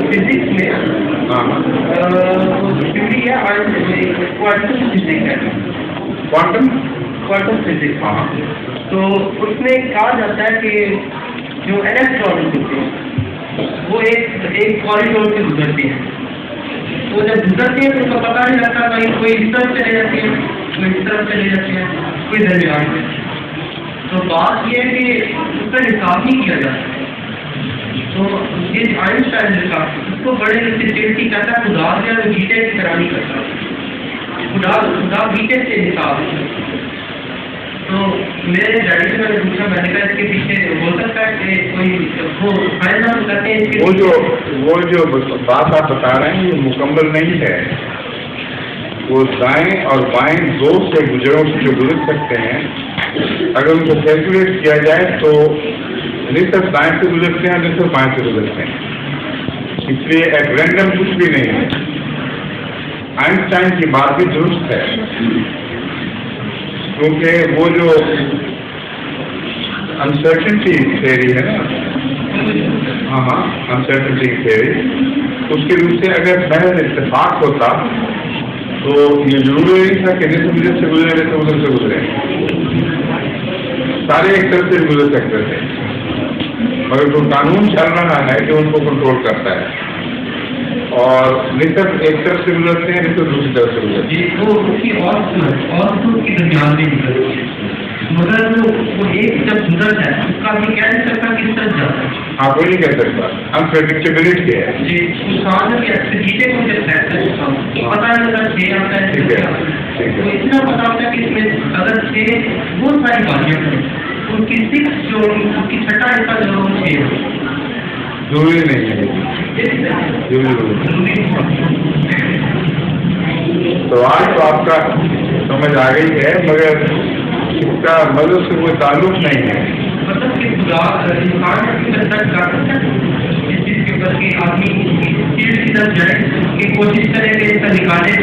Physics में theory है quantum physics है, क्वांटम फिजिक्स। हाँ, तो उसमें कहा जाता है कि जो इलेक्ट्रॉन होते हैं वो एक कॉरिडोर से गुजरते हैं, तो जब गुजरते हैं तो उनका पता नहीं लगता, कहीं कोई इस तरफ चले जाती है, कोई इस तरफ चले जाते हैं, कोई दरमियान में। तो बात ये है कि उस पर हिसाब नहीं किया जाता। तो ये आइंस्टाइन का उसको बड़े सिंसियरिटी कहता है, खुदा से वो गीटे की तरह नहीं करता, खुदा गीटे से हिसाब। तो मेरे डैडी से मैंने पूछा, मैंने कहा इसके पीछे हो सकता है कि कोई वो फायदा करते हैं। वो जो बात आप बता रहे हैं ये मुकम्मल नहीं है। वो दाएं और बाएं दो से गुजरों से जो गुजर सकते हैं, अगर उनको कैलकुलेट किया जाए तो नहीं सिर्फ दाएं से गुजरते हैं, नहीं सिर्फ बाएं से गुजरते हैं। इसलिए एक रैंडम कुछ भी नहीं है। आइंस्टाइन की बात भी दुरुस्त है, क्योंकि वो जो अनसर्टेनिटी थ्योरी है ना, हाँ अनसर्टेनिटी थ्योरी, उसके रूप से अगर महज इत्तेफाक होता तो ये जरूरी नहीं था कि निस्बत से गुजरे तो उधर से गुजरे, सारे एक तरफ से गुजर सकते थे, मगर जो कानून चल रहा है जो उनको कंट्रोल करता है, और निस्बत एक तरफ से गुजरते हैं, निस्बत दूसरी तरफ से गुजरते हैं। वो उसकी और की दरमियान में गुजरती है, मगर वो एक जब गुजर जाए उसका भी कह नहीं सकता किस तरफ जाता है। हाँ, कोई नहीं कह सकता, अनप्रेडिक्टेबिलिटी है जी। गीटे को जब पता नहीं अगर 6 आता है तो इतना पता होता है कि इसमें अगर 6 बहुत सारी बातें हैं, उनकी 6 जो उनकी छठा हिस्सा जो 6 हो, जरूरी नहीं है, जरूरी। तो आज तो आपका समझ आ गई है, मगर इसका मदद से कोई ताल्लुक नहीं है। मतलब कि इंसान इस चीज के ऊपर कि आदमी चीज की तरफ जाए कि कोशिश करे कि इसका निकाले,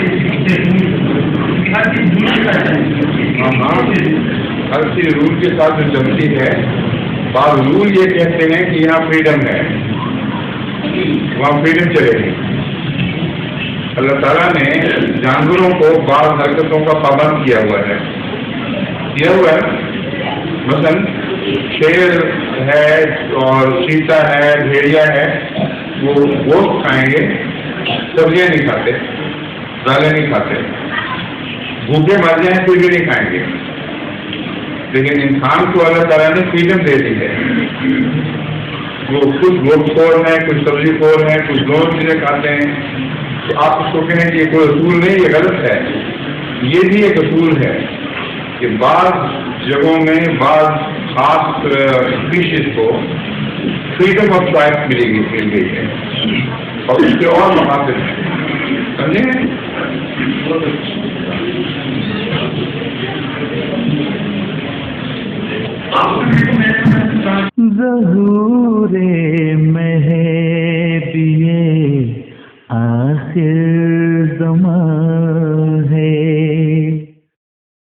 हर चीज रूल के साथ चले। हाँ, हर चीज रूल के साथ जो चलती है, बाद रूल ये कहते हैं कि यहाँ फ्रीडम है, वहाँ फ्रीडम चलेगी। अल्लाह ताला ने जानवरों को बाद हरकतों का पाबंद किया हुआ है। मसलन शेर है और चीता है, भेड़िया है, वो गोश्त खाएंगे, सब्जियां नहीं खाते, दालें नहीं खाते, भूखे मर जाए फिर भी नहीं खाएंगे। लेकिन इंसान को अल्लाह ताला ने फ्रीडम दे दी है, वो कुछ गोश्तखोर है, कुछ सब्जीखोर है, कुछ दोनों चीजें खाते हैं। तो आप उसको कहें कि ये कोई असूल नहीं, ये गलत है। ये भी एक असूल है कि बाद जगहों में बाद खास स्पीशीज को फ्रीडम ऑफ चॉइस मिल गई है, और उसके और मकासद हैं, समझे? ज़हूरे